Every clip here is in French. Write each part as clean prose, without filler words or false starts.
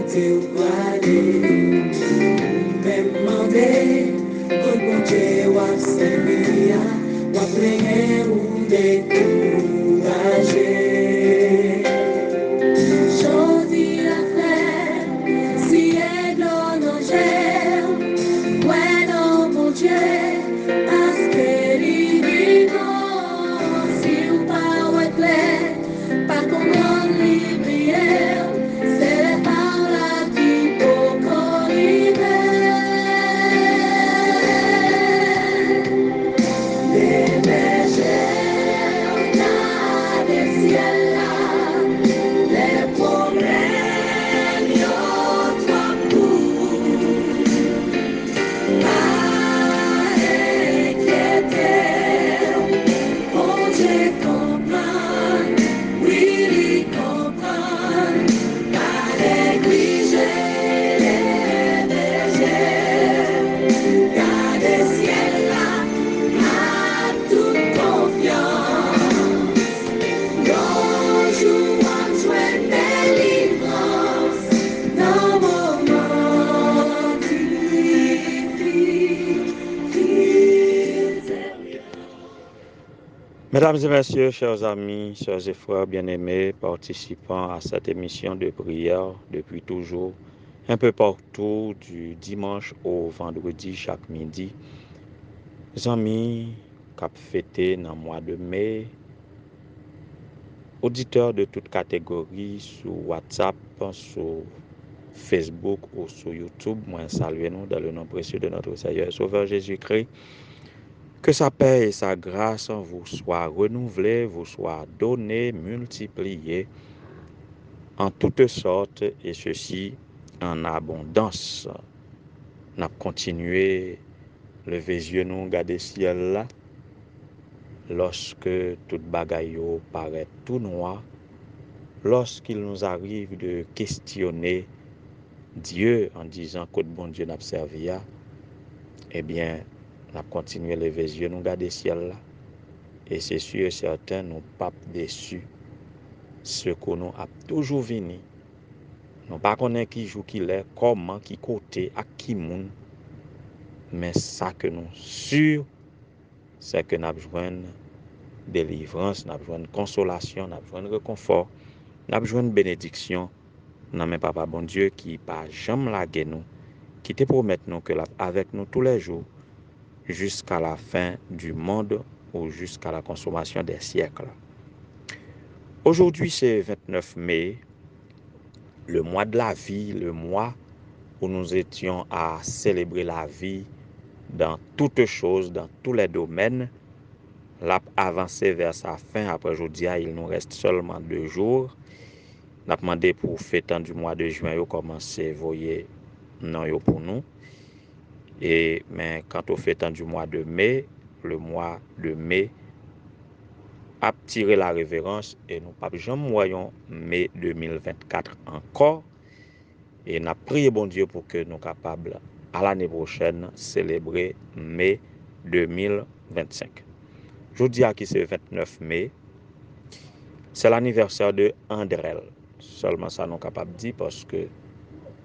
côté ou aller, même demander, quand bon Dieu ou servir, ou plein ou décourager. Jodi la fête, si elle donne gel, bueno mon Dieu, parce que vivant, si ou pas ou clair, pas comprendre l'hybrière, c'est par là qui peut corriger. Les bergers, dans les ciels là, les problèmes, y'ont trop court. Pas inquiéter, oh Dieu comprend, oui il comprend. Pas négliger les bergers, gardez ciel là, à toute confiance. Bonjour, on souhaite délivrance dans moment difficile. Mesdames et messieurs, chers amis, chers et frères bien-aimés, participants à cette émission de prière depuis toujours, un peu partout, du dimanche au vendredi chaque midi. Les amis, cap fêté dans le mois de mai, auditeurs de toutes catégories sur WhatsApp, sur Facebook ou sur YouTube, moi saluez-nous dans le nom précieux de notre Seigneur et Sauveur Jésus-Christ. Que sa paix et sa grâce vous soient renouvelées, vous soient données, multipliées en toutes sortes, et ceci en abondance. Nous avons continué, lever les yeux, nous regarder le ciel là, lorsque toute bagaille paraît tout noir, lorsqu'il nous arrive de questionner Dieu en disant que bon Dieu n'a servi, eh bien, nous avons continué, lever les yeux, nous regarder le ciel là. Et c'est sûr et certain, nous ne sommes pas déçus. Ce que nous avons toujours venu. Nous ne connaissons pas qui joue, qui est, comment, qui côté, à qui monde. Mais ça que nous sommes sûrs, c'est que nous avons besoin de délivrance, nous avons besoin de consolation, nous avons besoin de réconfort, nous avons besoin de bénédiction. Nous avons Papa bon Dieu qui n'a pas jamais lagué nous, qui te promet nous que avec nous tous les jours, jusqu'à la fin du monde ou jusqu'à la consommation des siècles. Aujourd'hui, c'est 29 mai, le mois de la vie, le mois où nous étions à célébrer la vie dans toutes choses, dans tous les domaines. L'a avancé vers sa fin. Après aujourd'hui, il nous reste seulement 2 jours. Nous avons demandé pour fêter du mois de juin, vous commencez à voyer non pour nous. Mais quant au fêtant du mois de mai, le mois de mai a tiré la révérence et nous pas jamais voyons mai 2024 encore. Et nous prions bon Dieu pour que nous soyons capables à l'année prochaine célébrer mai 2025. Je dis à qui c'est 29 mai, c'est l'anniversaire de Andrel. Seulement ça nous sommes capables de dire parce que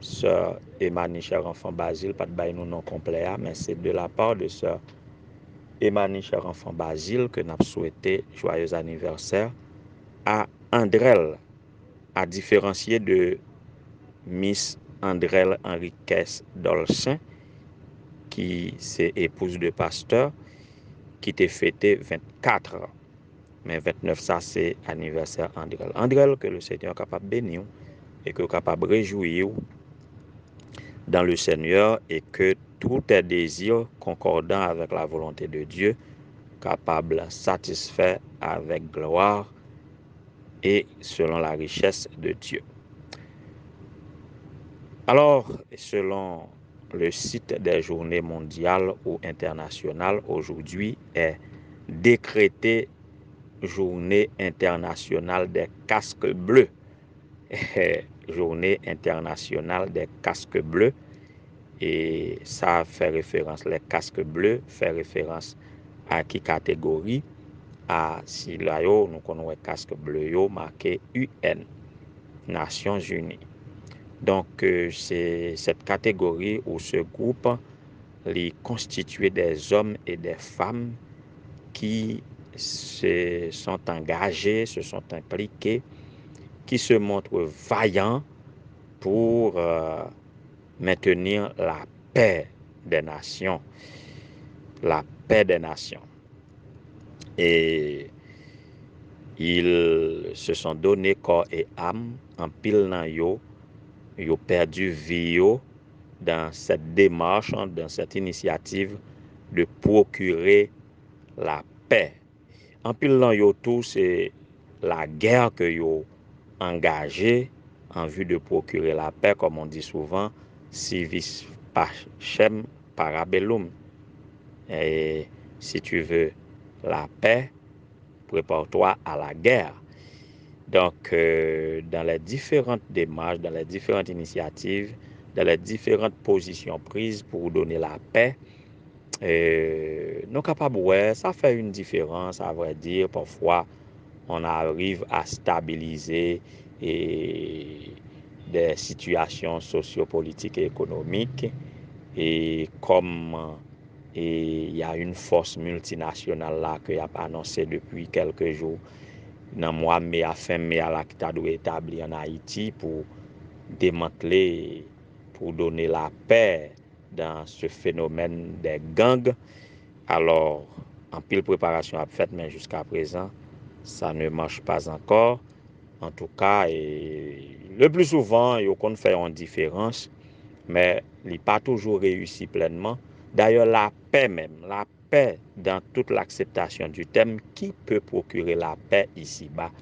sœur Emmanuel, cher enfant Basile, pas de bail nous nom complet, mais c'est de la part de sœur Emmanuel, cher enfant Basile, que nous avons souhaité joyeux anniversaire à Andrel, à différencier de Miss Andrel Enriquez Dolcin, qui c'est épouse de pasteur, qui était fêté 24 ans. Mais 29, ça c'est anniversaire Andrel. Andrel, que le Seigneur est capable de bénir et que capable de réjouir dans le Seigneur et que tous tes désirs concordants avec la volonté de Dieu, capable de satisfaire avec gloire et selon la richesse de Dieu. Alors, selon le site des journées mondiales ou internationales, aujourd'hui est décrété Journée internationale des casques bleus. Journée internationale des casques bleus. Et ça fait référence, les casques bleus fait référence à qui catégorie? À si là nous connaissons casque bleu marqué UN, Nations Unies. Donc, c'est cette catégorie ou ce groupe est constitué des hommes et des femmes qui se sont engagés, se sont impliqués, qui se montrent vaillants pour maintenir la paix des nations. La paix des nations. Et ils se sont donné corps et âme en pile nan yo perdu vie yo dans cette démarche, dans cette initiative de procurer la paix. En pile nan yo tout, c'est la guerre que yo engagée en vue de procurer la paix, comme on dit souvent, civis pacem parabellum. Et si tu veux la paix, prépare-toi à la guerre. Donc, dans les différentes démarches, dans les différentes initiatives, dans les différentes positions prises pour donner la paix, nous capables, ouais, ça fait une différence, à vrai dire. Parfois, on arrive à stabiliser des situations sociopolitiques et économiques. Et comme il y a une force multinationale là qui a annoncé depuis quelques jours, dans le mois de mai à fin mai, qui a établi en Haïti pour démanteler, pour donner la paix dans ce phénomène des gangs. Alors, en pile préparation a fait, mais jusqu'à présent, ça ne marche pas encore. En tout cas, le plus souvent, il y a fait une différence, mais il n'a pas toujours réussi pleinement. D'ailleurs, la paix même, la paix dans toute l'acceptation du thème, qui peut procurer la paix ici-bas?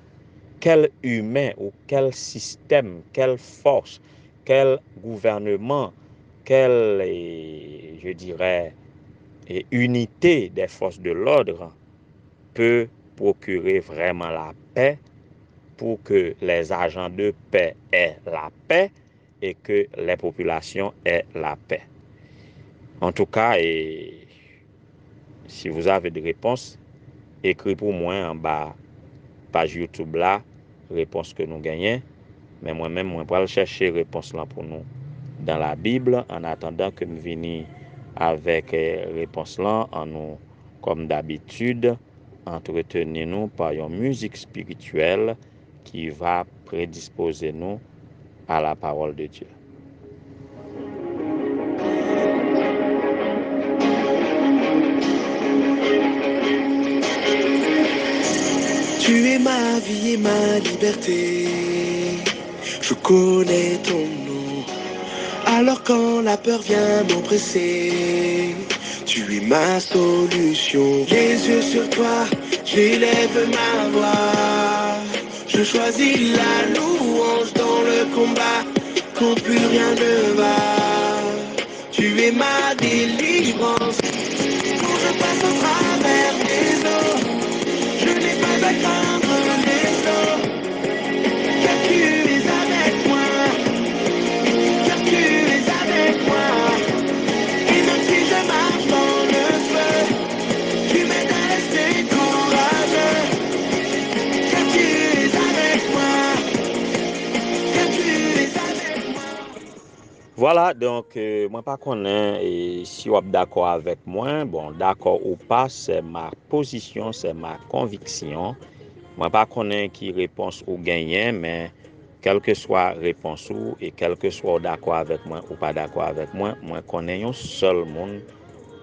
Quel humain ou quel système, quelle force, quel gouvernement, quelle, je dirais, unité des forces de l'ordre peut procurer vraiment la paix pour que les agents de paix aient la paix et que les populations aient la paix. En tout cas, si vous avez des réponses, écrivez pour moi en bas page YouTube là, réponse que nous gagnons. Mais moi-même, je vais chercher réponse là pour nous dans la Bible en attendant que nous venions avec réponse là en nous, comme d'habitude, entretenir nous par une musique spirituelle qui va prédisposer nous à la parole de Dieu. Tu es ma vie et ma liberté. Je connais ton nom. Alors quand la peur vient m'oppresser, tu es ma solution. Les yeux sur toi, j'élève ma voix. Je choisis la louange dans le combat, quand plus rien ne va. Tu es ma délivrance. Quand je passe au travers des eaux, je n'ai pas à craindre les eaux, car tu es avec moi, car tu es avec moi. Et même si je marche dans le feu, tu m'aides à rester courageux, car tu es avec moi, car tu es avec moi. Voilà, donc, moi pas connais et si vous êtes d'accord avec moi, bon, d'accord ou pas, c'est ma position, c'est ma conviction. Moi pas connais qui réponse ou gagnant, mais quelle que soit réponse ou et quel que soit d'accord avec moi ou pas d'accord avec moi connais un seul monde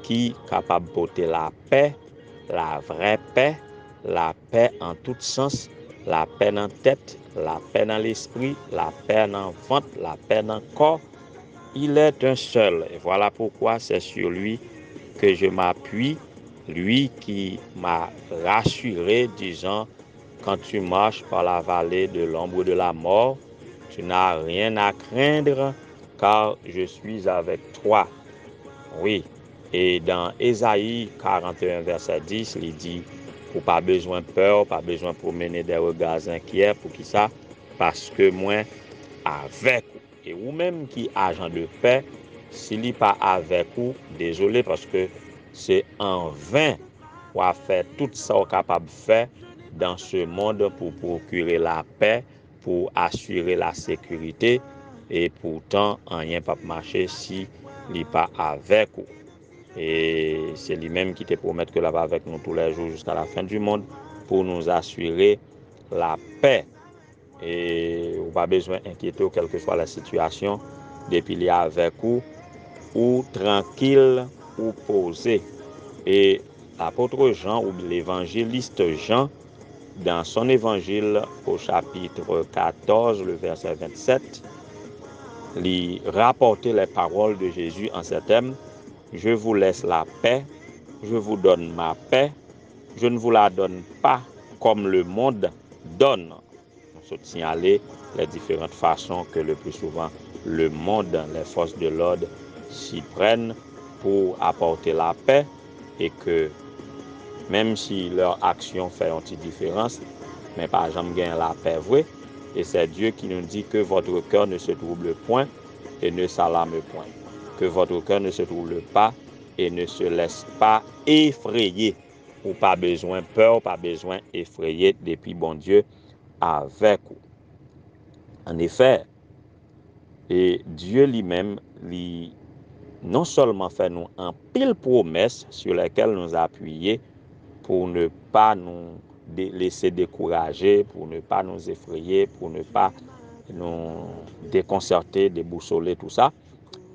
qui est capable de porter la paix, la vraie paix, la paix en tout sens, la paix dans la tête, la paix dans l'esprit, la paix dans le ventre, la paix dans le corps. Il est un seul, et voilà pourquoi c'est sur lui que je m'appuie, lui qui m'a rassuré, disant, quand tu marches par la vallée de l'ombre de la mort, tu n'as rien à craindre, car je suis avec toi. Oui, et dans Ésaïe 41, verset 10, il dit, pour pas besoin de peur, pas besoin pour mener des regards inquiets, pour qui ça? Parce que moi, avec vous. Et vous-même qui agent de paix, s'il n'est pas avec vous, désolé parce que c'est en vain pour faire tout ça qu'on est capable de faire dans ce monde pour procurer la paix, pour assurer la sécurité. et pourtant rien pas marcher si il pas avec vous. Et c'est lui-même qui te promet que là va avec nous tous les jours jusqu'à la fin du monde pour nous assurer la paix. Et vous pas besoin d'inquiéter quelle que soit la situation, depuis il est avec vous ou tranquille ou posé. Et l'apôtre Jean ou l'évangéliste Jean, dans son évangile au chapitre 14, le verset 27, il rapportait les paroles de Jésus en ces termes: je vous laisse la paix, je vous donne ma paix, je ne vous la donne pas comme le monde donne. On se signaler les différentes façons que le plus souvent le monde, les forces de l'ordre s'y prennent pour apporter la paix, et que même si leur action fait une petite différence, mais par exemple gagne la paix vraie. Et c'est Dieu qui nous dit que votre cœur ne se trouble point et ne s'alarme point, que votre cœur ne se trouble pas et ne se laisse pas effrayer, ou pas besoin peur, pas besoin effrayer depuis bon Dieu avec vous. En effet, et Dieu lui-même non seulement fait nous un pile promesse sur lesquelles nous appuyer pour ne pas nous laisser décourager, pour ne pas nous effrayer, pour ne pas nous déconcerter, déboussoler, tout ça.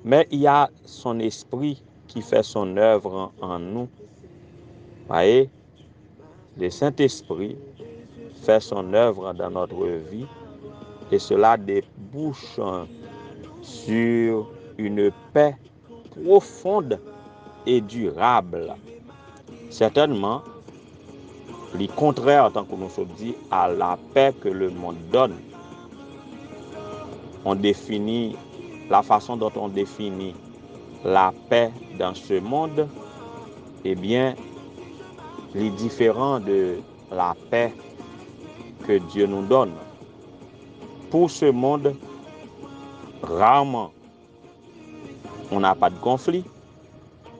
Mais il y a son esprit qui fait son œuvre en nous. Voyez, le Saint-Esprit fait son œuvre dans notre vie, et cela débouche sur une paix profonde et durable. Certainement, le contraire, tant que nous sommes dit, à la paix que le monde donne. On définit la façon dont on définit la paix dans ce monde, eh bien, les différents de la paix que Dieu nous donne. Pour ce monde, rarement, on n'a pas de conflit,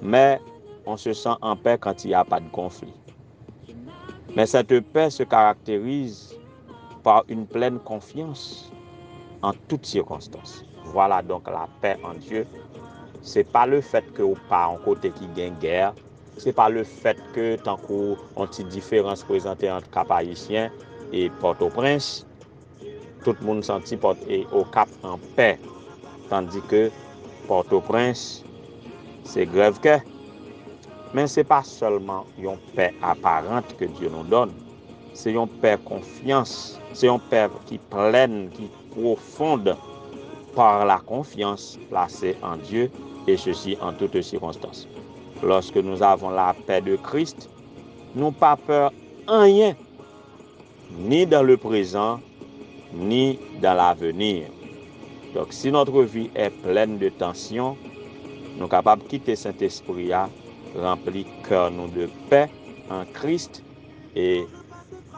mais on se sent en paix quand il n'y a pas de conflit. Mais cette paix se caractérise par une pleine confiance en toutes circonstances. Voilà donc la paix en Dieu. C'est pas le fait que ou pas en côté qui gagne guerre, c'est pas le fait que tant qu'on a une différence présentée entre Cap Haïtien et Port-au-Prince, tout le monde senti au Cap en paix, tandis que Port-au-Prince c'est grève que. Mais c'est pas seulement une paix apparente que Dieu nous donne, c'est une paix confiance, c'est une paix qui pleine, qui profonde par la confiance placée en Dieu, et ceci en toutes circonstances. Lorsque nous avons la paix de Christ, nous n'avons pas peur en rien, ni dans le présent, ni dans l'avenir. Donc si notre vie est pleine de tension, nous sommes capables de quitter Saint-Esprit, rempli cœur nous de paix en Christ, et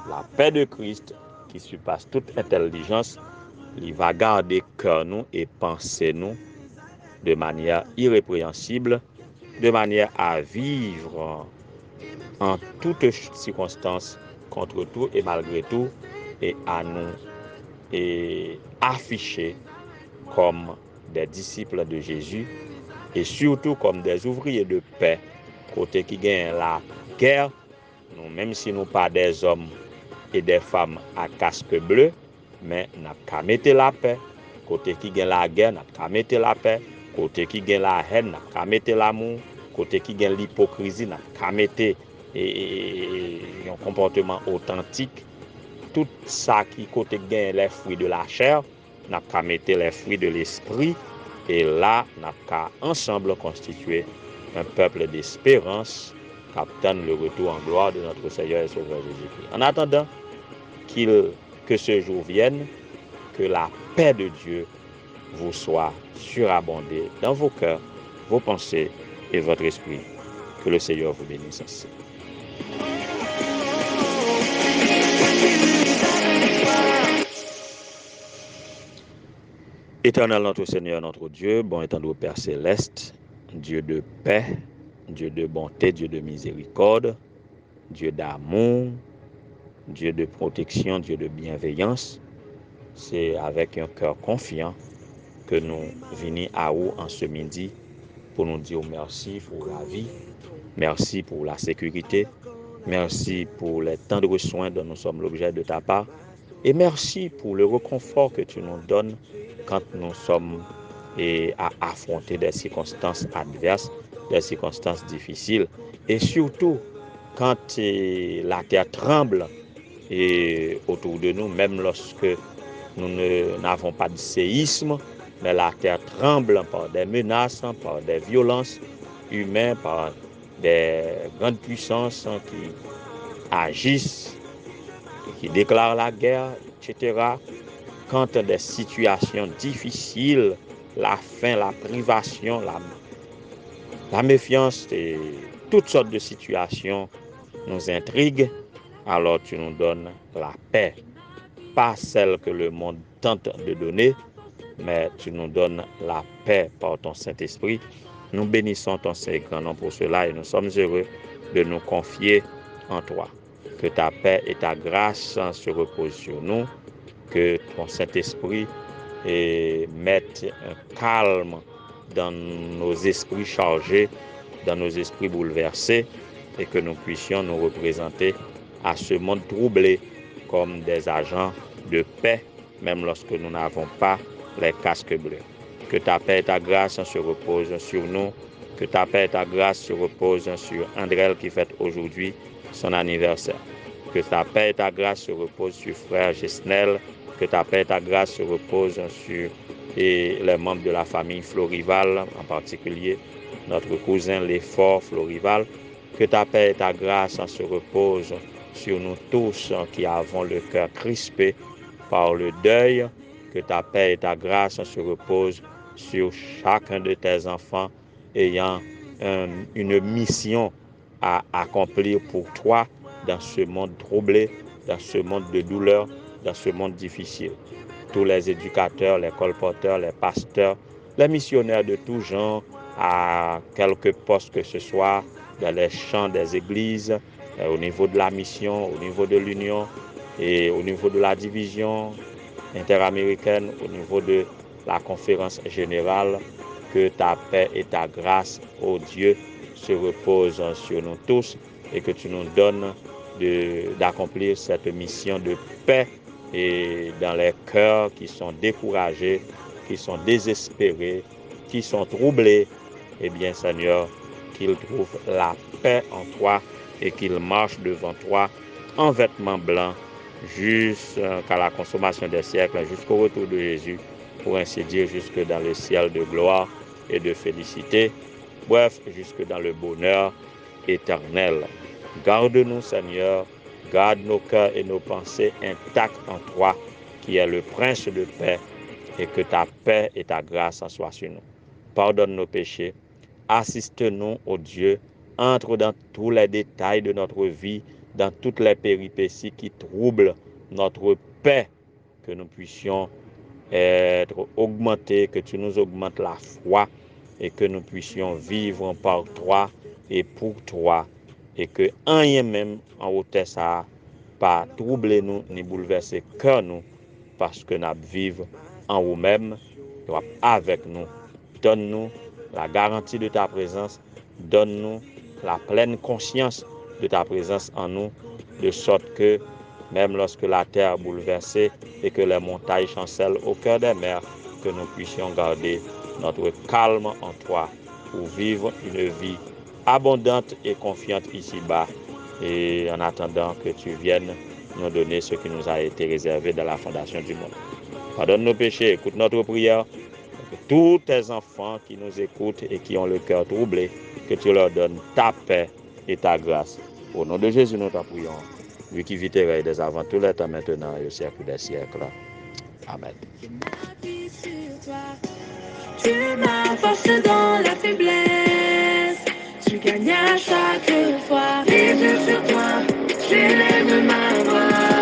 la paix de Christ qui surpasse toute intelligence, il va garder cœur nous et penser nous de manière irrépréhensible, de manière à vivre en toutes circonstances, contre tout et malgré tout, et à nous afficher comme des disciples de Jésus, et surtout comme des ouvriers de paix, côté qui gagne la guerre. Nous, même si nous pas des hommes et des femmes à casque bleu, mais nous avons mettre la paix. Côté qui gagne la guerre, nous avons mettre la paix. Côté qui gagne la haine, nous avons mettre l'amour. Côté qui gagne l'hypocrisie, nous avons mettre un comportement authentique. Tout ça qui côté gagne les fruits de la chair, nous avons mettre les fruits de l'esprit. Et là, nous avons ensemble constitué un peuple d'espérance, captant le retour en gloire de notre Seigneur et Sauveur Jésus-Christ. En attendant que ce jour vienne, que la paix de Dieu vous soit surabondée dans vos cœurs, vos pensées et votre esprit. Que le Seigneur vous bénisse ainsi. Éternel notre Seigneur, notre Dieu, bon étendue Père céleste, Dieu de paix, Dieu de bonté, Dieu de miséricorde, Dieu d'amour, Dieu de protection, Dieu de bienveillance, c'est avec un cœur confiant que nous venons à vous en ce midi pour nous dire merci pour la vie, merci pour la sécurité, merci pour les tendres soins dont nous sommes l'objet de ta part et merci pour le réconfort que tu nous donnes quand nous sommes à affronter des circonstances adverses, des circonstances difficiles et surtout quand la terre tremble autour de nous, même lorsque nous n'avons pas de séisme, mais la terre tremble par des menaces, par des violences humaines, par des grandes puissances qui agissent, qui déclarent la guerre, etc. Quand des situations difficiles, la faim, la privation, la méfiance et toutes sortes de situations nous intriguent, alors tu nous donnes la paix. Pas celle que le monde tente de donner, mais tu nous donnes la paix par ton Saint-Esprit. Nous bénissons ton Saint-Grand nom pour cela et nous sommes heureux de nous confier en toi. Que ta paix et ta grâce se reposent sur nous, que ton Saint-Esprit mette un calme dans nos esprits chargés, dans nos esprits bouleversés, et que nous puissions nous représenter à ce monde troublé comme des agents de paix, même lorsque nous n'avons pas les casques bleus. Que ta paix et ta grâce se reposent sur nous, que ta paix et ta grâce se reposent sur Andrel qui fête aujourd'hui son anniversaire. Que ta paix et ta grâce se reposent sur frère Gesnel, que ta paix et ta grâce se reposent sur les membres de la famille Florival, en particulier notre cousin Lefort Florival. Que ta paix et ta grâce se reposent sur nous tous qui avons le cœur crispé par le deuil. Que ta paix et ta grâce se reposent sur chacun de tes enfants ayant une mission à accomplir pour toi dans ce monde troublé, dans ce monde de douleur, dans ce monde difficile. Tous les éducateurs, les colporteurs, les pasteurs, les missionnaires de tout genre, à quelque poste que ce soit, dans les champs des églises, au niveau de la mission, au niveau de l'union et au niveau de la division interaméricaine, au niveau de la conférence générale, que ta paix et ta grâce, ô Dieu, se reposent sur nous tous et que tu nous donnes d'accomplir cette mission de paix et dans les cœurs qui sont découragés, qui sont désespérés, qui sont troublés. Eh bien, Seigneur, qu'ils trouvent la paix en toi et qu'ils marchent devant toi en vêtements blancs jusqu'à la consommation des siècles, jusqu'au retour de Jésus, pour ainsi dire, jusque dans le ciel de gloire et de félicité, bref, jusque dans le bonheur éternel. Garde-nous, Seigneur, garde nos cœurs et nos pensées intacts en toi, qui est le Prince de paix, et que ta paix et ta grâce en soient sur nous. Pardonne nos péchés, assiste-nous, ô Dieu, entre dans tous les détails de notre vie, dans toutes les péripéties qui troublent notre paix, que nous puissions être augmentés, que tu nous augmentes la foi et que nous puissions vivre par toi et pour toi et que rien même en hauteur ça pas troubler nous ni bouleverser cœur nous parce que nous vivons en nous-mêmes, avec nous. Donne-nous la garantie de ta présence, donne-nous la pleine conscience de ta présence en nous, de sorte que même lorsque la terre est bouleversée et que les montagnes chancellent au cœur des mers, que nous puissions garder notre calme en toi pour vivre une vie abondante et confiante ici-bas et en attendant que tu viennes nous donner ce qui nous a été réservé dans la fondation du monde. Pardonne nos péchés, écoute notre prière, que tous tes enfants qui nous écoutent et qui ont le cœur troublé, que tu leur donnes ta paix et ta grâce. Au nom de Jésus, nous t'en prions. Lui qui vit et règne dès avant tous les temps, maintenant et au siècle des siècles. Amen. Tu es ma force dans la faiblesse. Tu gagnes à chaque fois. Les yeux sur toi, j'élève ma voix.